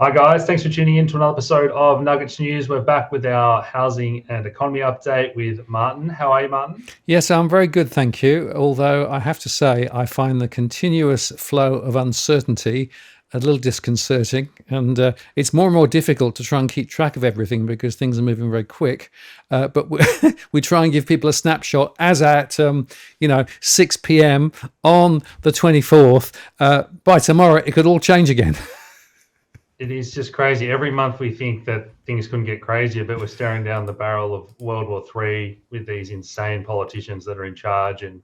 Hi guys, thanks for tuning in to another episode of Nuggets News. We're back with our housing and economy update with Martin. How are you, Martin? Yes, I'm very good, thank you. Although I have to say, I find the continuous flow of uncertainty a little disconcerting, and it's more and more difficult to try and keep track of everything because things are moving very quick. But we try and give people a snapshot as at 6 p.m. on the 24th. By tomorrow, it could all change again. It is just crazy. Every month we think that things couldn't get crazier, but we're staring down the barrel of World War III with these insane politicians that are in charge. And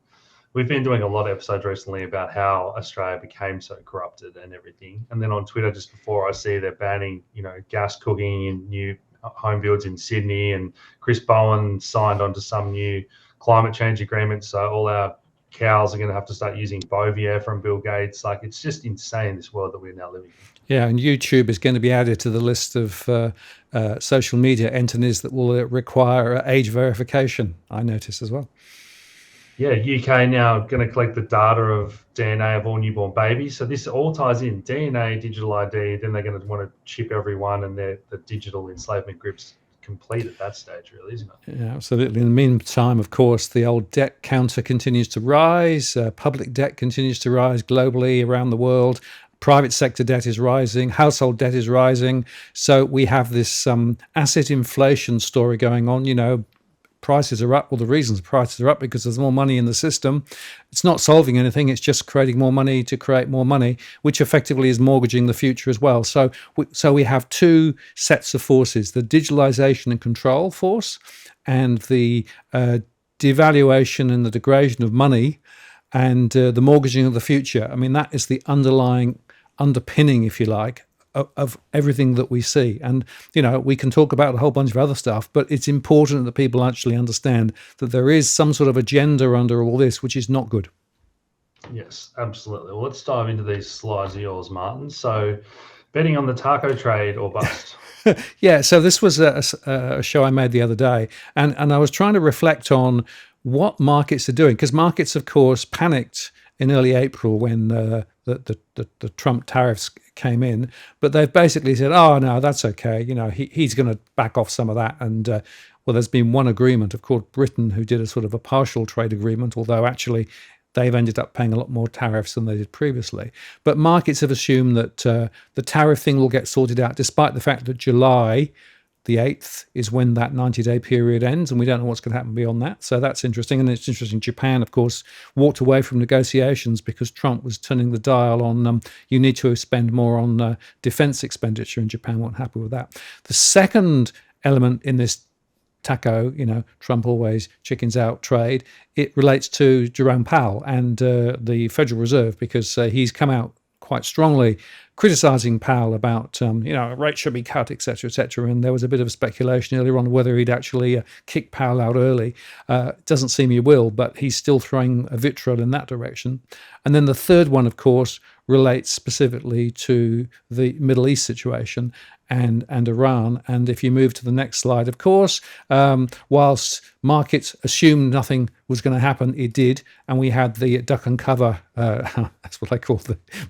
we've been doing a lot of episodes recently about how Australia became so corrupted and everything. And then on Twitter, just before I see they're banning, gas cooking in new home builds in Sydney, and Chris Bowen signed onto some new climate change agreement. So all our cows are going to have to start using Bovier from Bill Gates. Like, it's just insane, this world that we're now living in. Yeah, and YouTube is going to be added to the list of social media entities that will require age verification, I noticed as well. Yeah, UK now going to collect the data of DNA of all newborn babies. So this all ties in: DNA, digital ID. Then they're going to want to chip everyone, and the digital enslavement grip's complete at that stage, really, isn't it? Yeah, absolutely. In the meantime, of course, the old debt counter continues to rise. Public debt continues to rise globally around the world. Private sector debt is rising. Household debt is rising. So we have this asset inflation story going on. Prices are up. Well, the reasons prices are up because there's more money in the system. It's not solving anything. It's just creating more money to create more money, which effectively is mortgaging the future as well. So we have two sets of forces: the digitalization and control force, and the devaluation and the degradation of money, and the mortgaging of the future. I mean, that is the underlying underpinning, if you like, of everything that we see. And we can talk about a whole bunch of other stuff, but it's important that people actually understand that there is some sort of agenda under all this, which is not good. Yes, absolutely. Well, let's dive into these slides of yours, Martin. So, betting on the taco trade or bust? Yeah, so this was a show I made the other day, and I was trying to reflect on what markets are doing, because markets, of course, panicked in early April when the Trump tariffs came in, but they've basically said, "Oh no, that's okay. He's going to back off some of that." And well, there's been one agreement, of course, Britain, who did a sort of a partial trade agreement, although actually they've ended up paying a lot more tariffs than they did previously. But markets have assumed that the tariff thing will get sorted out, despite the fact that July the 8th is when that 90-day period ends, and we don't know what's going to happen beyond that. So that's interesting. And it's interesting, Japan, of course, walked away from negotiations because Trump was turning the dial on you need to spend more on defense expenditure, and Japan weren't happy with that. The second element in this taco, Trump always chickens out trade, it relates to Jerome Powell and the Federal Reserve, because he's come out quite strongly criticising Powell about, rates should be cut, etc., etc. And there was a bit of speculation earlier on whether he'd actually kick Powell out early. It doesn't seem he will, but he's still throwing a vitriol in that direction. And then the third one, of course, relates specifically to the Middle East situation and Iran. And if you move to the next slide, of course, whilst markets assumed nothing was going to happen, it did. And we had the duck and cover, that's what I call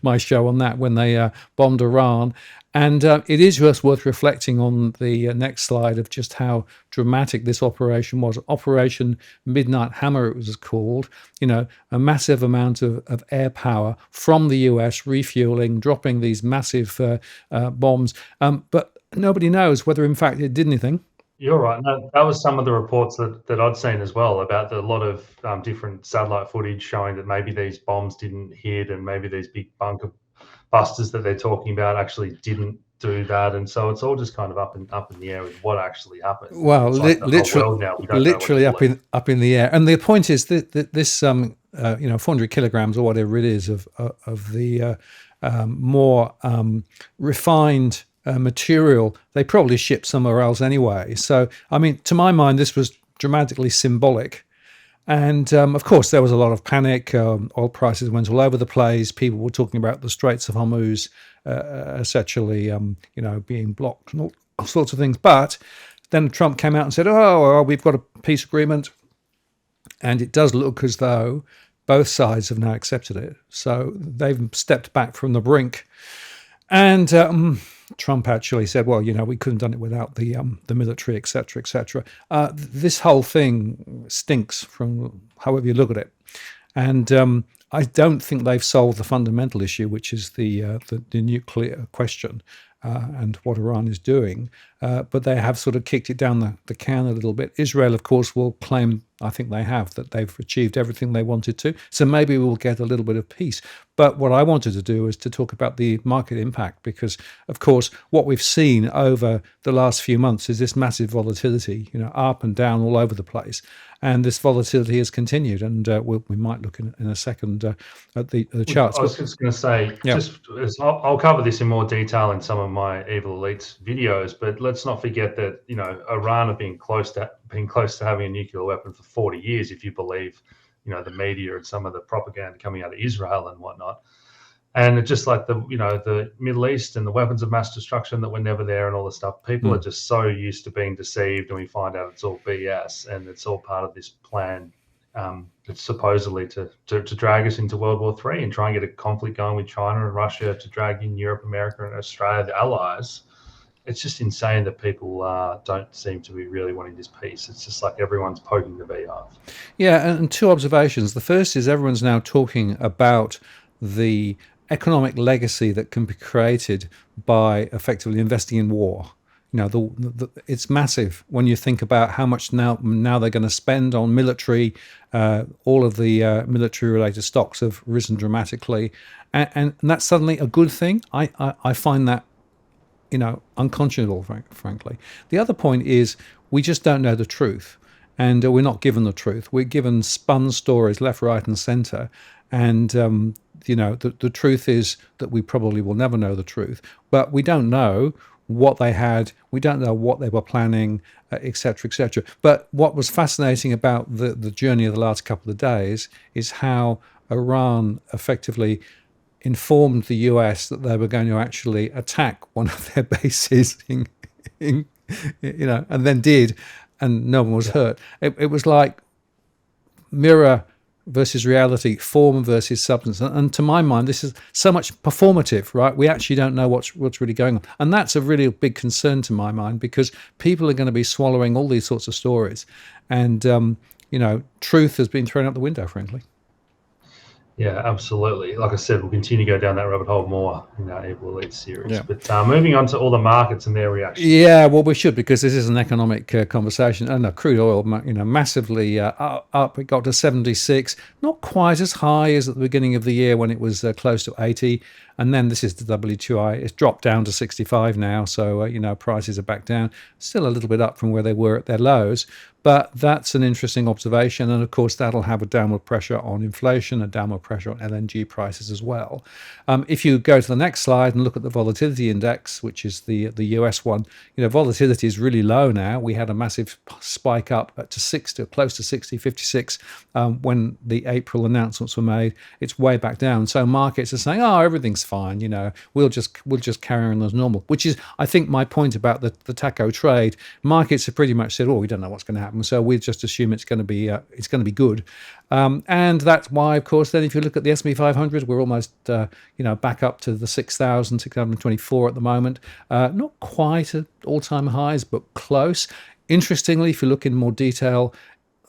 my show on that, when they bombed Iran. And it is just worth reflecting on the next slide of just how dramatic this operation was. Operation Midnight Hammer, it was called. A massive amount of air power from the US, refueling, dropping these massive bombs. But nobody knows whether, in fact, it did anything. You're right. No, that was some of the reports that I'd seen as well, about a lot of different satellite footage showing that maybe these bombs didn't hit, and maybe these big bunker busters that they're talking about actually didn't do that. And so it's all just kind of up in the air with what actually happened. Well, It's like the whole world now, we don't know what to literally believe. up in the air. And the point is that this 400 kilograms or whatever it is of the more refined material, they probably shipped somewhere else anyway. So, I mean, to my mind, this was dramatically symbolic. And of course, there was a lot of panic. Oil prices went all over the place. People were talking about the Straits of Hormuz essentially, being blocked and all sorts of things. But then Trump came out and said, "Oh, well, we've got a peace agreement," and it does look as though both sides have now accepted it. So they've stepped back from the brink. And Trump actually said, well, we couldn't have done it without the military, et cetera, et cetera. This whole thing stinks from however you look at it. And I don't think they've solved the fundamental issue, which is the nuclear question and what Iran is doing. But they have sort of kicked it down the can a little bit. Israel, of course, will claim, I think they have, that they've achieved everything they wanted to. So maybe we'll get a little bit of peace. But what I wanted to do is to talk about the market impact, because, of course, what we've seen over the last few months is this massive volatility, up and down all over the place. And this volatility has continued, and we might look in a second at the charts. I was just going to say, Yeah. I'll cover this in more detail in some of my Evil Elites videos, but let's not forget that Iran have been close to having a nuclear weapon for 40 years, if you believe the media and some of the propaganda coming out of Israel and whatnot. And it's just like the Middle East and the weapons of mass destruction that were never there and all this stuff. People are just so used to being deceived, and we find out it's all BS and it's all part of this plan that's supposedly to drag us into World War III and try and get a conflict going with China and Russia, to drag in Europe, America, and Australia, the allies. It's just insane that people don't seem to be really wanting this peace. It's just like everyone's poking the beehive. Yeah, and two observations. The first is everyone's now talking about the economic legacy that can be created by effectively investing in war. It's massive when you think about how much now they're going to spend on military. All of the military-related stocks have risen dramatically, and that's suddenly a good thing. I find that unconscionable, frankly. The other point is we just don't know the truth, and we're not given the truth. We're given spun stories left, right, and centre, and the truth is that we probably will never know the truth, but we don't know what they had, we don't know what they were planning, etc., etc. But what was fascinating about the journey of the last couple of days is how Iran effectively informed the US that they were going to actually attack one of their bases and then did, and no one was hurt. It was like mirror versus reality, form versus substance. And to my mind, this is so much performative, right? We actually don't know what's really going on. And that's a really big concern to my mind, because people are going to be swallowing all these sorts of stories. And, truth has been thrown out the window, frankly. Yeah, absolutely. Like I said, we'll continue to go down that rabbit hole more in our Evil Elite series. Yeah. But moving on to all the markets and their reactions. Yeah, well, we should, because this is an economic conversation. And crude oil, massively up. It got to 76, not quite as high as at the beginning of the year when it was close to 80. And then this is the WTI. It's dropped down to 65 now. So, prices are back down. Still a little bit up from where they were at their lows. But that's an interesting observation. And of course, that'll have a downward pressure on inflation, a downward pressure on LNG prices as well. If you go to the next slide and look at the volatility index, which is the US one, volatility is really low now. We had a massive spike up to 60, close to 60, 56 when the April announcements were made. It's way back down. So markets are saying, oh, everything's fine. We'll just carry on as normal, which is, I think, my point about the taco trade. Markets have pretty much said, oh, we don't know what's going to happen. So we just assume it's going to be good, and that's why, of course, then if you look at the S&P 500, we're almost back up to the 6,624 at the moment. Not quite at all-time highs, but close. Interestingly, if you look in more detail,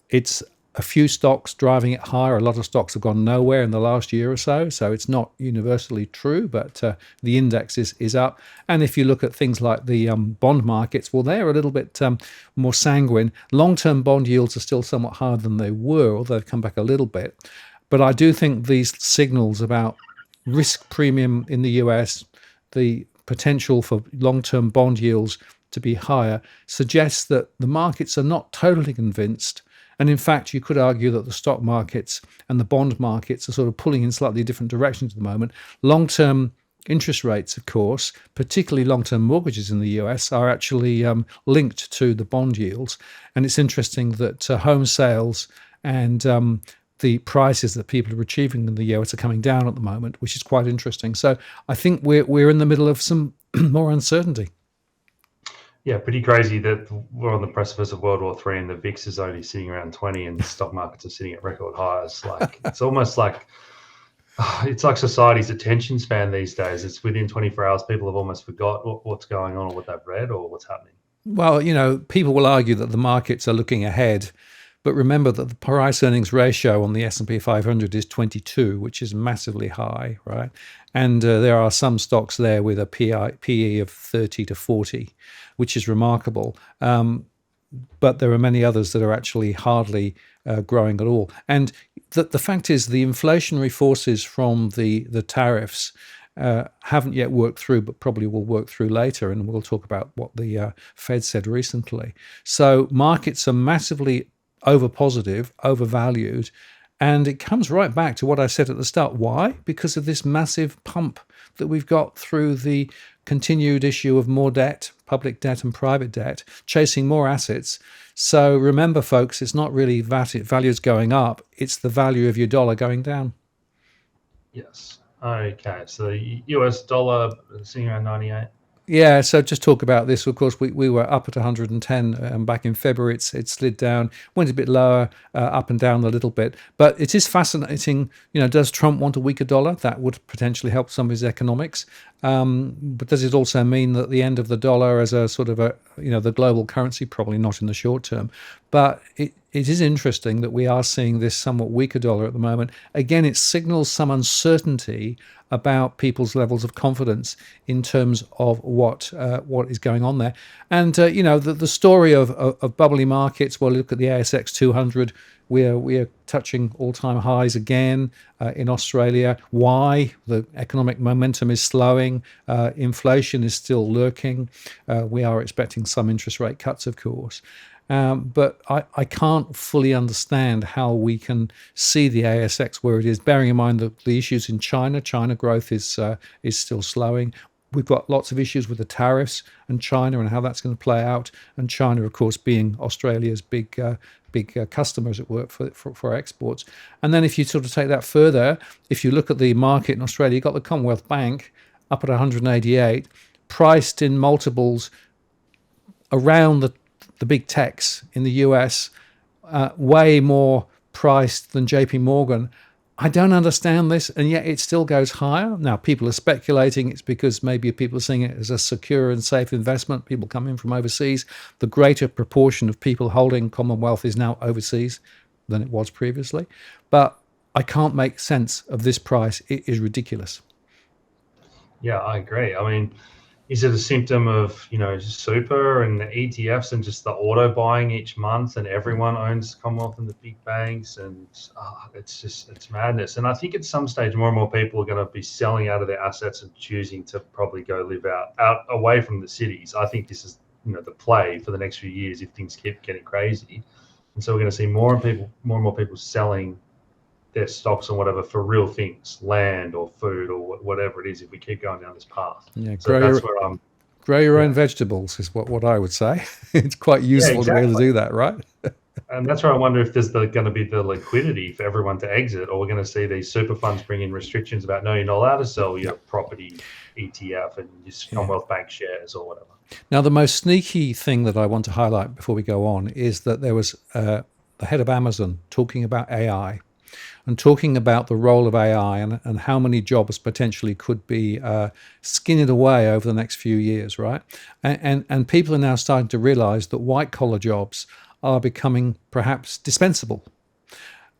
it's a few stocks driving it higher. A lot of stocks have gone nowhere in the last year or so. So it's not universally true, but the index is up. And if you look at things like the bond markets, well, they're a little bit more sanguine. Long-term bond yields are still somewhat higher than they were, although they've come back a little bit. But I do think these signals about risk premium in the US, the potential for long-term bond yields to be higher, suggests that the markets are not totally convinced. And in fact, you could argue that the stock markets and the bond markets are sort of pulling in slightly different directions at the moment. Long-term interest rates, of course, particularly long-term mortgages in the US, are actually linked to the bond yields. And it's interesting that home sales and the prices that people are achieving in the US are coming down at the moment, which is quite interesting. So I think we're in the middle of some more uncertainty. Yeah, pretty crazy that we're on the precipice of World War III and the VIX is only sitting around 20 and the stock markets are sitting at record highs. Like, it's almost like It's like society's attention span these days. It's within 24 hours, people have almost forgot what's going on or what they've read or what's happening. Well, people will argue that the markets are looking ahead, but remember that the price earnings ratio on the S&P 500 is 22, which is massively high, right? And there are some stocks there with a PE of 30 to 40, which is remarkable. But there are many others that are actually hardly growing at all. And the fact is, the inflationary forces from the tariffs haven't yet worked through, but probably will work through later. And we'll talk about what the Fed said recently. So markets are massively over positive, overvalued. And it comes right back to what I said at the start. Why? Because of this massive pump that we've got through the continued issue of more debt, public debt and private debt, chasing more assets. So remember, folks, it's not really values going up, it's the value of your dollar going down. Yes. Okay. So the US dollar sitting around 98. Yeah, so just talk about this. Of course, we were up at 110 back in February. It slid down, went a bit lower, up and down a little bit. But it is fascinating. Does Trump want a weaker dollar? That would potentially help some of his economics. But does it also mean that the end of the dollar as a sort of the global currency? Probably not in the short term. But it is interesting that we are seeing this somewhat weaker dollar at the moment. Again, it signals some uncertainty about people's levels of confidence in terms of what is going on there. And the story of bubbly markets. Well, look at the ASX 200. We're touching all-time highs again in Australia. Why? The economic momentum is slowing. Inflation is still lurking. We are expecting some interest rate cuts, of course. But I can't fully understand how we can see the ASX where it is, bearing in mind the issues in China. China growth is still slowing. We've got lots of issues with the tariffs and China and how that's going to play out. And China, of course, being Australia's big customer, as it were, for exports. And then if you sort of take that further, if you look at the market in Australia, you've got the Commonwealth Bank up at 188, priced in multiples around the big techs in the US, way more priced than JP Morgan. I don't understand this, and yet it still goes higher. Now, people are speculating it's because maybe people are seeing it as a secure and safe investment. People come in from overseas. The greater proportion of people holding Commonwealth is now overseas than it was previously. But I can't make sense of this price. It is ridiculous. Yeah, I agree. I mean, is it a symptom of super and the ETFs and just the auto buying each month and everyone owns Commonwealth and the big banks and it's madness. And I think at some stage more and more people are going to be selling out of their assets and choosing to probably go live out away from the cities. I think this is the play for the next few years if things keep getting crazy. And so we're going to see more and more people selling their stocks or whatever for real things, land or food or whatever it is, if we keep going down this path. Yeah, so that's where I'm. Grow your own vegetables is what I would say. It's quite useful to be able to do that, right? And that's where I wonder if there's going to be the liquidity for everyone to exit, or we're going to see these super funds bring in restrictions about, no, you're not allowed to sell your property ETF and your Commonwealth Bank shares or whatever. Now, the most sneaky thing that I want to highlight before we go on is that there was the head of Amazon talking about AI and talking about the role of AI and how many jobs potentially could be skinned away over the next few years, right? And people are now starting to realize that white-collar jobs are becoming perhaps dispensable.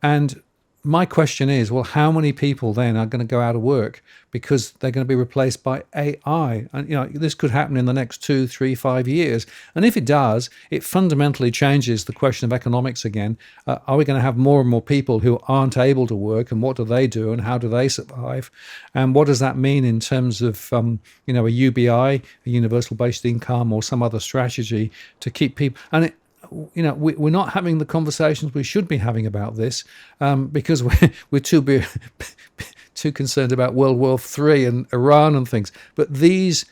And my question is, well, how many people then are going to go out of work because they're going to be replaced by AI? And this could happen in the next 2, 3, 5 years. And if it does, it fundamentally changes the question of economics again. Are we going to have more and more people who aren't able to work, and what do they do, and how do they survive? And what does that mean in terms of a UBI, a universal basic income, or some other strategy to keep people? And we're not having the conversations we should be having about this because we're too concerned about World War III and Iran and things. But these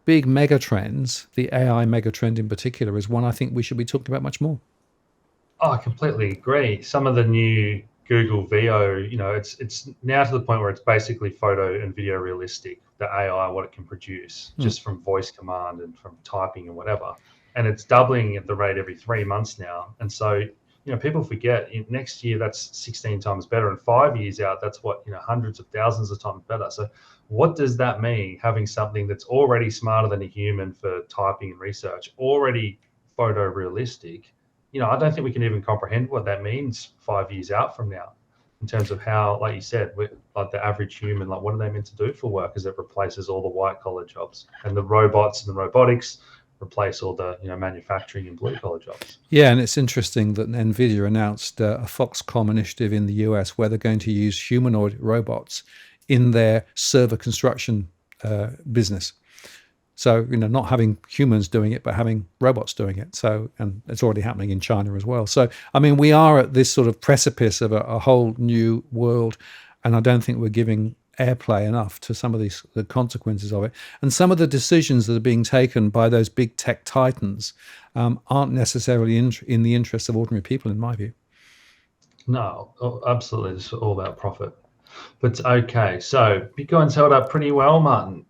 big megatrends, the AI megatrend in particular, is one I think we should be talking about much more. Oh, I completely agree. Some of the new Google VO, it's now to the point where it's basically photo and video realistic, the AI, what it can produce just from voice command and from typing and whatever. And it's doubling at the rate every 3 months now. And so, people forget next year that's 16 times better, and 5 years out, that's what, hundreds of thousands of times better. So what does that mean, having something that's already smarter than a human for typing and research, already photorealistic? I don't think we can even comprehend what that means 5 years out from now, in terms of how, like you said, like the average human, like what are they meant to do for work as it replaces all the white collar jobs, and the robots and the robotics replace all the manufacturing and blue collar jobs. Yeah, and it's interesting that NVIDIA announced a Foxconn initiative in the US where they're going to use humanoid robots in their server construction business. So, not having humans doing it, but having robots doing it. So, and it's already happening in China as well. So, I mean, we are at this sort of precipice of a whole new world, and I don't think we're giving airplay enough to some of the consequences of it. And some of the decisions that are being taken by those big tech titans aren't necessarily in the interests of ordinary people, in my view. No, absolutely. It's all about profit. But okay, so Bitcoin's held up pretty well, Martin.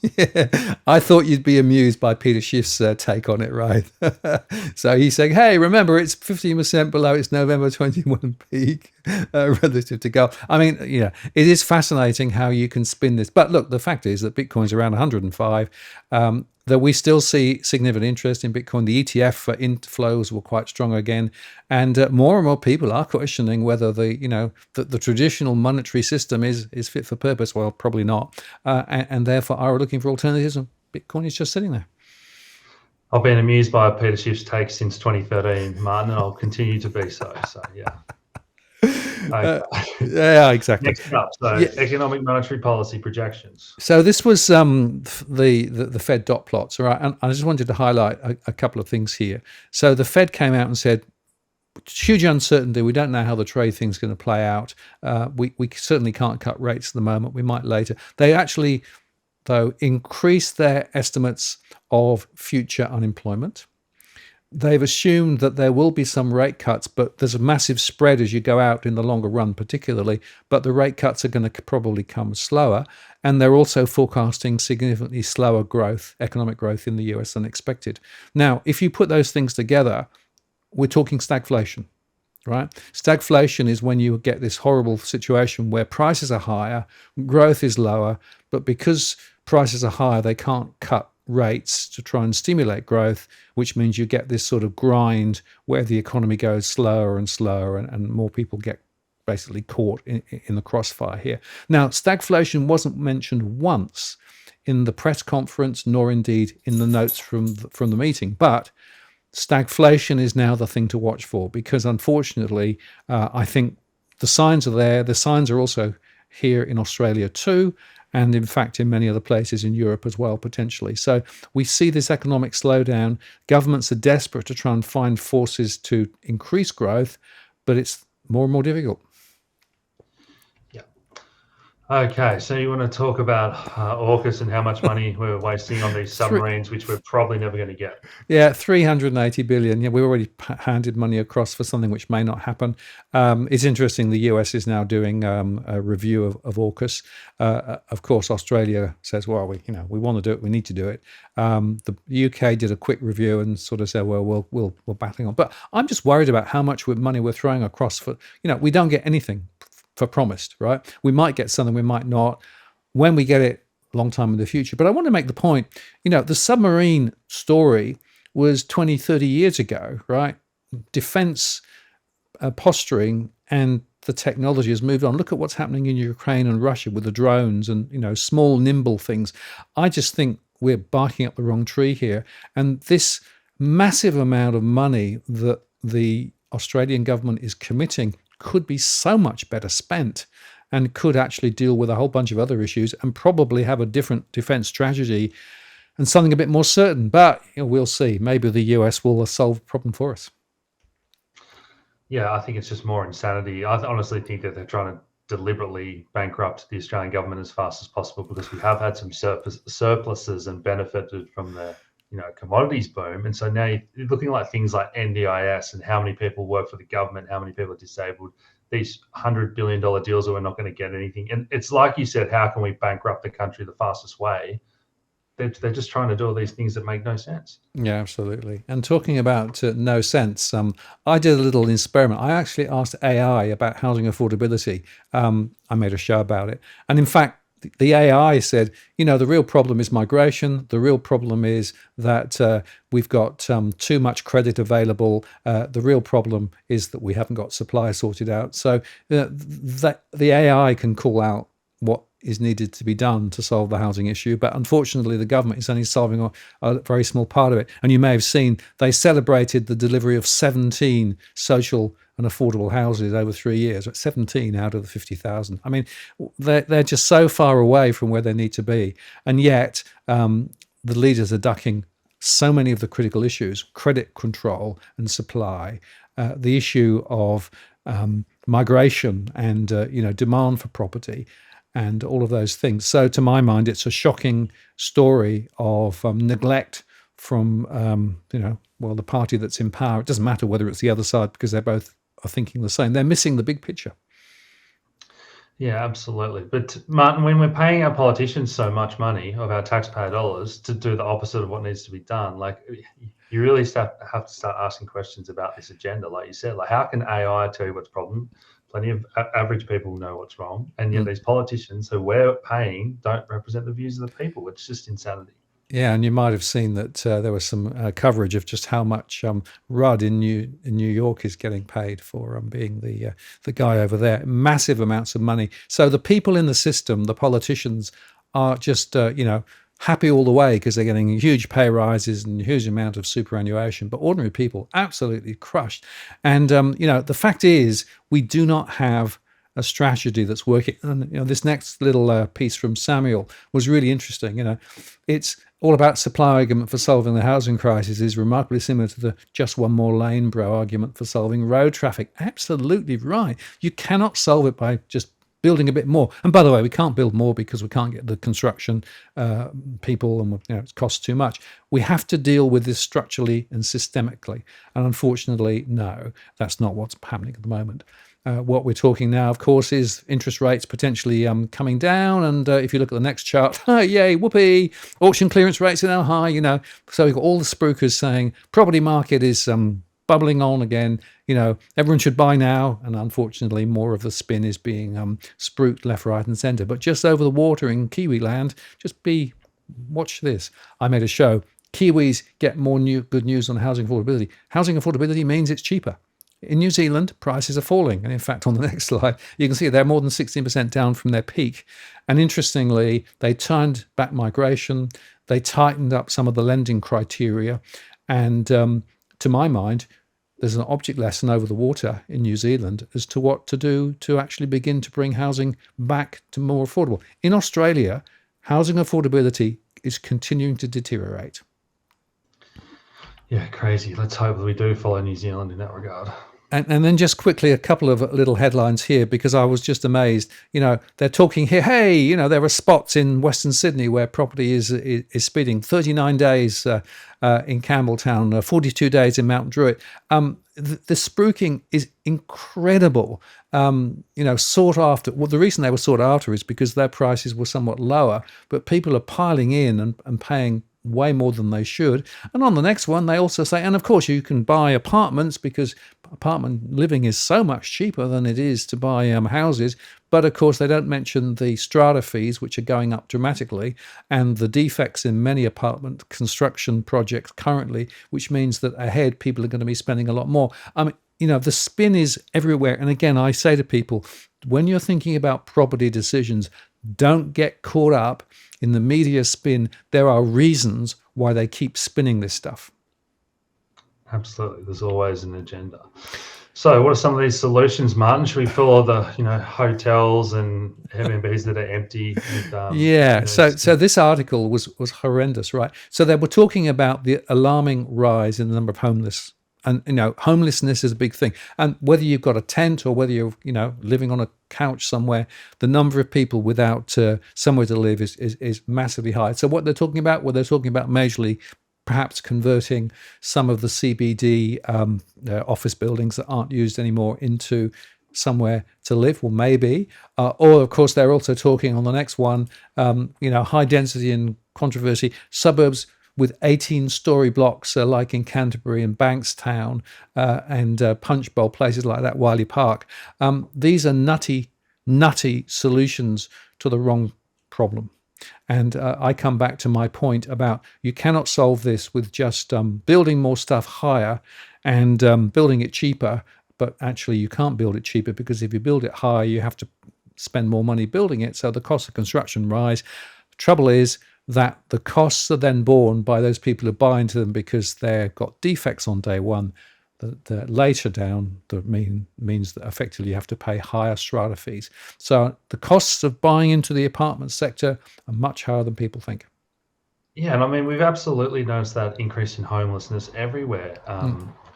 Yeah, I thought you'd be amused by Peter Schiff's take on it, right? So he's saying, hey, remember, it's 15% below its November 21 peak relative to gold. I mean, it is fascinating how you can spin this. But look, the fact is that Bitcoin's around 105. That we still see significant interest in Bitcoin. The ETF inflows were quite strong again, and more people are questioning whether the traditional monetary system is fit for purpose. Well, probably not, and therefore are looking for alternatives. And Bitcoin is just sitting there. I've been amused by Peter Schiff's take since 2013, Martin, and I'll continue to be so. So yeah. Okay. Yeah, exactly. Next up, economic monetary policy projections. So this was the Fed dot plots, all right? And I just wanted to highlight a couple of things here. So the Fed came out and said, huge uncertainty. We don't know how the trade thing's going to play out. We certainly can't cut rates at the moment. We might later. They actually, though, increased their estimates of future unemployment. They've assumed that there will be some rate cuts, but there's a massive spread as you go out in the longer run, particularly. But the rate cuts are going to probably come slower. And they're also forecasting significantly slower growth, economic growth in the US than expected. Now, if you put those things together, we're talking stagflation, right? Stagflation is when you get this horrible situation where prices are higher, growth is lower, but because prices are higher, they can't cut rates to try and stimulate growth, which means you get this sort of grind where the economy goes slower and slower, and more people get basically caught in the crossfire here. Now, stagflation wasn't mentioned once in the press conference, nor indeed in the notes from the meeting, but stagflation is now the thing to watch for, because unfortunately, I think the signs are there. The signs are also here in Australia too, and in fact in many other places in Europe as well, potentially. So we see this economic slowdown. Governments are desperate to try and find forces to increase growth, but it's more and more difficult. Yeah. Okay, so you want to talk about Orcus and how much money we're wasting on these submarines, which we're probably never going to get. Yeah, 380 billion. Yeah, we already handed money across for something which may not happen. It's interesting. The US is now doing a review of Orcus. Of course, Australia says, "Well, we want to do it. We need to do it." The UK did a quick review and sort of said, "Well, we're battling on." But I'm just worried about how much money we're throwing across for. We don't get anything for promised, right? We might get something, we might not. When we get it, a long time in the future. But I want to make the point, the submarine story was 20, 30 years ago, right? Defense posturing and the technology has moved on. Look at what's happening in Ukraine and Russia with the drones and, small, nimble things. I just think we're barking up the wrong tree here. And this massive amount of money that the Australian government is committing could be so much better spent and could actually deal with a whole bunch of other issues and probably have a different defense strategy and something a bit more certain. But we'll see. Maybe the US will solve the problem for us. Yeah, I think it's just more insanity. I honestly think that they're trying to deliberately bankrupt the Australian government as fast as possible, because we have had some surpluses and benefited from the commodities boom. And so now you're looking like things like NDIS and how many people work for the government, how many people are disabled, these $100 billion deals that we're not going to get anything. And it's like you said, how can we bankrupt the country the fastest way? they're just trying to do all these things that make no sense. Yeah, absolutely. And talking about no sense, I did a little experiment. I actually asked AI about housing affordability. I made a show about it. And in fact, the AI said, the real problem is migration. The real problem is that we've got too much credit available. The real problem is that we haven't got supply sorted out. So the AI can call out what is needed to be done to solve the housing issue. But unfortunately, the government is only solving a very small part of it. And you may have seen they celebrated the delivery of 17 social and affordable houses over 3 years, 17 out of the 50,000. I mean, they're just so far away from where they need to be. And yet the leaders are ducking so many of the critical issues: credit control and supply, the issue of migration and demand for property, and all of those things. So to my mind, it's a shocking story of neglect from, the party that's in power. It doesn't matter whether it's the other side, because they both are thinking the same. They're missing the big picture. Yeah, absolutely. But Martin, when we're paying our politicians so much money of our taxpayer dollars to do the opposite of what needs to be done, like, you really have to start asking questions about this agenda. Like you said, like, how can AI tell you what's the problem? Plenty of average people know what's wrong, and yet these politicians who we're paying don't represent the views of the people. It's just insanity. Yeah, and you might have seen that there was some coverage of just how much Rudd in New York is getting paid for being the guy over there. Massive amounts of money. So the people in the system, the politicians, are just happy all the way because they're getting huge pay rises and huge amount of superannuation. But ordinary people absolutely crushed. And the fact is, we do not have a strategy that's working. And this next little piece from Samuel was really interesting. It's all about supply argument for solving the housing crisis is remarkably similar to the just one more lane, bro argument for solving road traffic. Absolutely right. You cannot solve it by just building a bit more. And by the way, we can't build more because we can't get the construction people, and it costs too much. We have to deal with this structurally and systemically. And unfortunately, no, that's not what's happening at the moment. What we're talking now, of course, is interest rates potentially coming down. And if you look at the next chart, yay, whoopee, auction clearance rates are now high, So we've got all the spruikers saying property market is bubbling on again. Everyone should buy now. And unfortunately, more of the spin is being spruiked left, right and centre. But just over the water in Kiwi land, watch this. I made a show. Kiwis get more good news on housing affordability. Housing affordability means it's cheaper. In New Zealand, prices are falling. And in fact, on the next slide, you can see they're more than 16% down from their peak. And interestingly, they turned back migration. They tightened up some of the lending criteria. And to my mind, there's an object lesson over the water in New Zealand as to what to do to actually begin to bring housing back to more affordable. In Australia, housing affordability is continuing to deteriorate. Yeah, crazy. Let's hope that we do follow New Zealand in that regard. And then just quickly, a couple of little headlines here, because I was just amazed. They're talking here, hey, there are spots in Western Sydney where property is speeding. 39 days in Campbelltown, 42 days in Mount Druitt. The spruiking is incredible. Sought after. Well, the reason they were sought after is because their prices were somewhat lower, but people are piling in and paying way more than they should. And on the next one, they also say, and of course you can buy apartments because apartment living is so much cheaper than it is to buy houses. But of course, they don't mention the strata fees, which are going up dramatically, and the defects in many apartment construction projects currently, which means that ahead people are going to be spending a lot more. The spin is everywhere. And again, I say to people, when you're thinking about property decisions, don't get caught up in the media spin. There are reasons why they keep spinning this stuff. Absolutely. There's always an agenda. So what are some of these solutions, Martin? Should we fill all the hotels and Airbnbs that are empty? With, So this article was horrendous, right? So they were talking about the alarming rise in the number of homeless. And, homelessness is a big thing. And whether you've got a tent or whether you're, living on a couch somewhere, the number of people without somewhere to live is massively high. So what they're talking about, they're talking about majorly perhaps converting some of the CBD office buildings that aren't used anymore into somewhere to live. Well, maybe. Or, of course, they're also talking on the next one, high density and controversy, suburbs with 18-story blocks like in Canterbury and Bankstown and Punchbowl, places like that, Wiley Park. These are nutty solutions to the wrong problem. And I come back to my point about you cannot solve this with just building more stuff higher and building it cheaper. But actually, you can't build it cheaper, because if you build it higher, you have to spend more money building it. So the cost of construction rise. Trouble is that the costs are then borne by those people who buy into them because they've got defects on day one. The later down means that effectively you have to pay higher strata fees. So the costs of buying into the apartment sector are much higher than people think. Yeah, and I mean, we've absolutely noticed that increase in homelessness everywhere.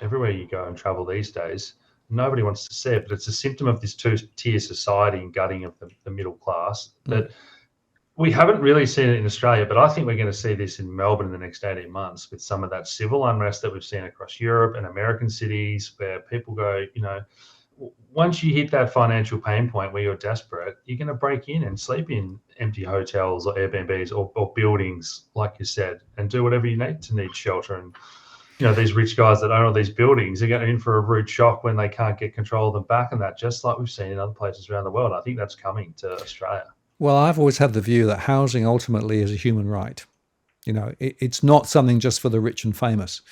Everywhere you go and travel these days, nobody wants to see it, but it's a symptom of this two-tier society and gutting of the middle class that we haven't really seen it in Australia, but I think we're going to see this in Melbourne in the next 18 months with some of that civil unrest that we've seen across Europe and American cities, where people go, once you hit that financial pain point where you're desperate, you're going to break in and sleep in empty hotels or Airbnbs or buildings, like you said, and do whatever you need shelter. And, these rich guys that own all these buildings are going in for a rude shock when they can't get control of them back, and that, just like we've seen in other places around the world. I think that's coming to Australia. Well, I've always had the view that housing ultimately is a human right. It's not something just for the rich and famous.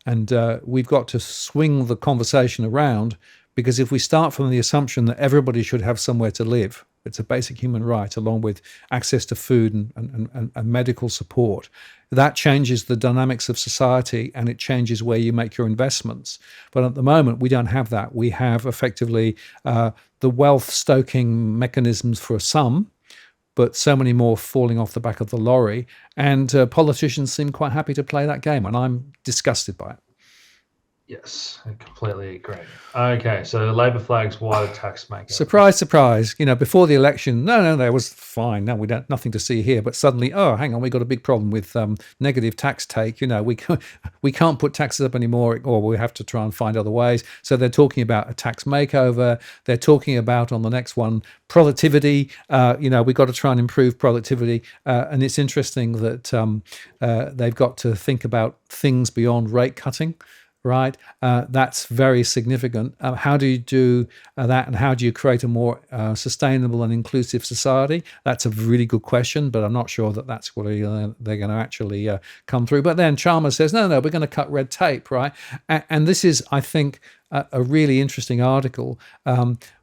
And we've got to swing the conversation around, because if we start from the assumption that everybody should have somewhere to live, it's a basic human right, along with access to food and medical support, that changes the dynamics of society, and it changes where you make your investments. But at the moment, we don't have that. We have effectively the wealth-stoking mechanisms for some, but so many more falling off the back of the lorry. And politicians seem quite happy to play that game, and I'm disgusted by it. Yes, I completely agree. Okay, so Labor flags wider tax makeover. Surprise, surprise. Before the election, no, it was fine. No, nothing to see here. But suddenly, oh, hang on, we got a big problem with negative tax take. We can't put taxes up anymore, or we have to try and find other ways. So they're talking about a tax makeover. They're talking about, on the next one, productivity. We've got to try and improve productivity. And it's interesting that they've got to think about things beyond rate cutting. Right, that's very significant. How do you do that, and how do you create a more sustainable and inclusive society? That's a really good question, but I'm not sure that that's what they're going to actually come through. But then Chalmers says, no, we're going to cut red tape, right? And this is, I think, a really interesting article.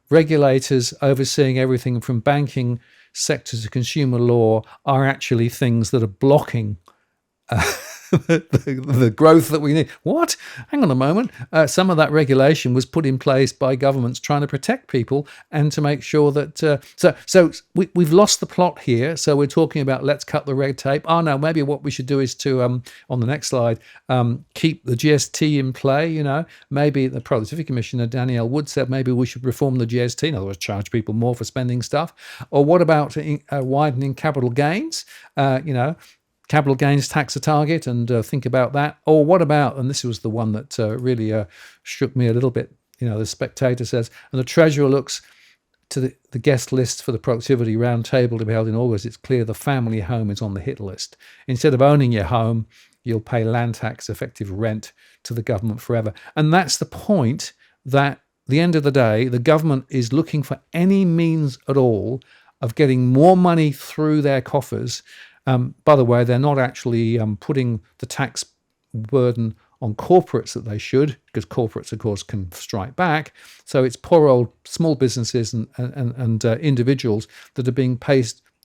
Regulators overseeing everything from banking sector to consumer law are actually things that are blocking the growth that we need. What? Hang on a moment. Some of that regulation was put in place by governments trying to protect people and to make sure that. So we've lost the plot here. So we're talking about let's cut the red tape. Oh no, maybe what we should do is to on the next slide keep the GST in play. Maybe the Productivity Commissioner Danielle Wood said maybe we should reform the GST. In other words, charge people more for spending stuff. Or what about widening capital gains? Capital gains tax a target, and think about that. Or what about, and this was the one that really shook me a little bit, the Spectator says, and the Treasurer looks to the guest list for the Productivity Roundtable to be held in August. It's clear the family home is on the hit list. Instead of owning your home, you'll pay land tax, effective rent, to the government forever. And that's the point, that at the end of the day, the government is looking for any means at all of getting more money through their coffers. By the way, they're not actually putting the tax burden on corporates that they should, because corporates, of course, can strike back. So it's poor old small businesses and individuals that are being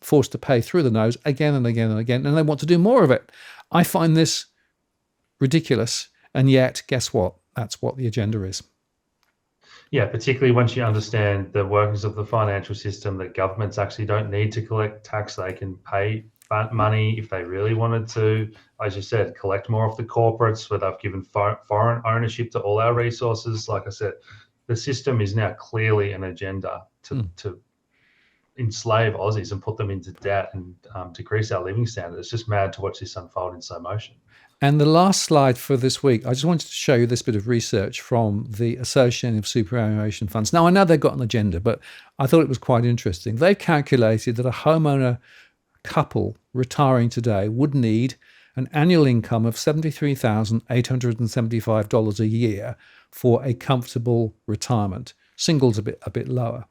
forced to pay through the nose again and again and again, and they want to do more of it. I find this ridiculous, and yet, guess what? That's what the agenda is. Yeah, particularly once you understand the workings of the financial system, that governments actually don't need to collect tax. They can pay money if they really wanted to, as you said, collect more off the corporates, where they've given foreign ownership to all our resources. Like I said, the system is now clearly an agenda to enslave Aussies and put them into debt and decrease our living standard. It's just mad to watch this unfold in slow motion. And the last slide for this week, I just wanted to show you this bit of research from the Association of Superannuation Funds. Now, I know they've got an agenda, but I thought it was quite interesting. They've calculated that a homeowner couple retiring today would need an annual income of $73,875 a year for a comfortable retirement. Singles a bit lower.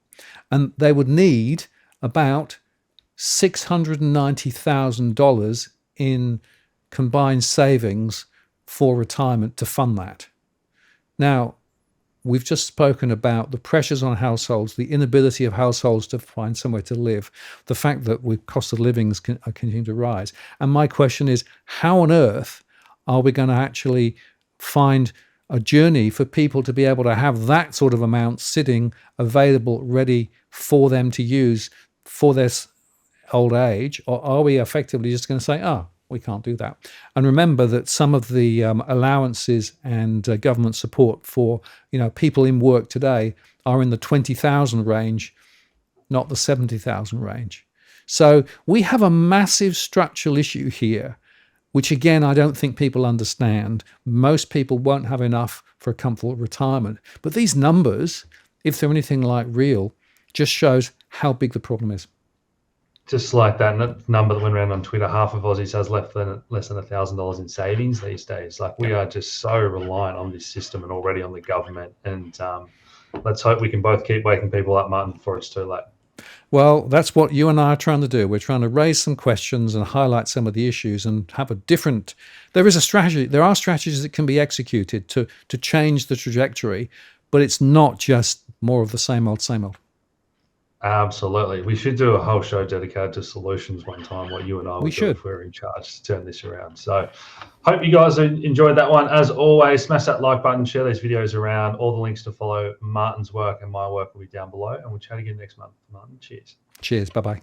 And they would need about $690,000 in combined savings for retirement to fund that. Now, we've just spoken about the pressures on households, the inability of households to find somewhere to live, the fact that with cost of livings are continuing to rise. And my question is, how on earth are we going to actually find a journey for people to be able to have that sort of amount sitting available, ready for them to use for their old age? Or are we effectively just going to say, oh, we can't do that? And remember that some of the allowances and government support for people in work today are in the 20,000 range, not the 70,000 range. So we have a massive structural issue here, which again, I don't think people understand. Most people won't have enough for a comfortable retirement. But these numbers, if they're anything like real, just shows how big the problem is. Just like that number that went around on Twitter, half of Aussies has less than $1,000 in savings these days. Like, we are just so reliant on this system and already on the government. And let's hope we can both keep waking people up, Martin, before it's too late. Well, that's what you and I are trying to do. We're trying to raise some questions and highlight some of the issues and have a different. There is a strategy. There are strategies that can be executed to change the trajectory, but it's not just more of the same old, same old. Absolutely. We should do a whole show dedicated to solutions one time, what you and I would do if we were in charge to turn this around. So hope you guys enjoyed that one. As always, smash that like button, share these videos around. All the links to follow Martin's work and my work will be down below, and we'll chat again next month. Martin, cheers. Cheers. Bye-bye.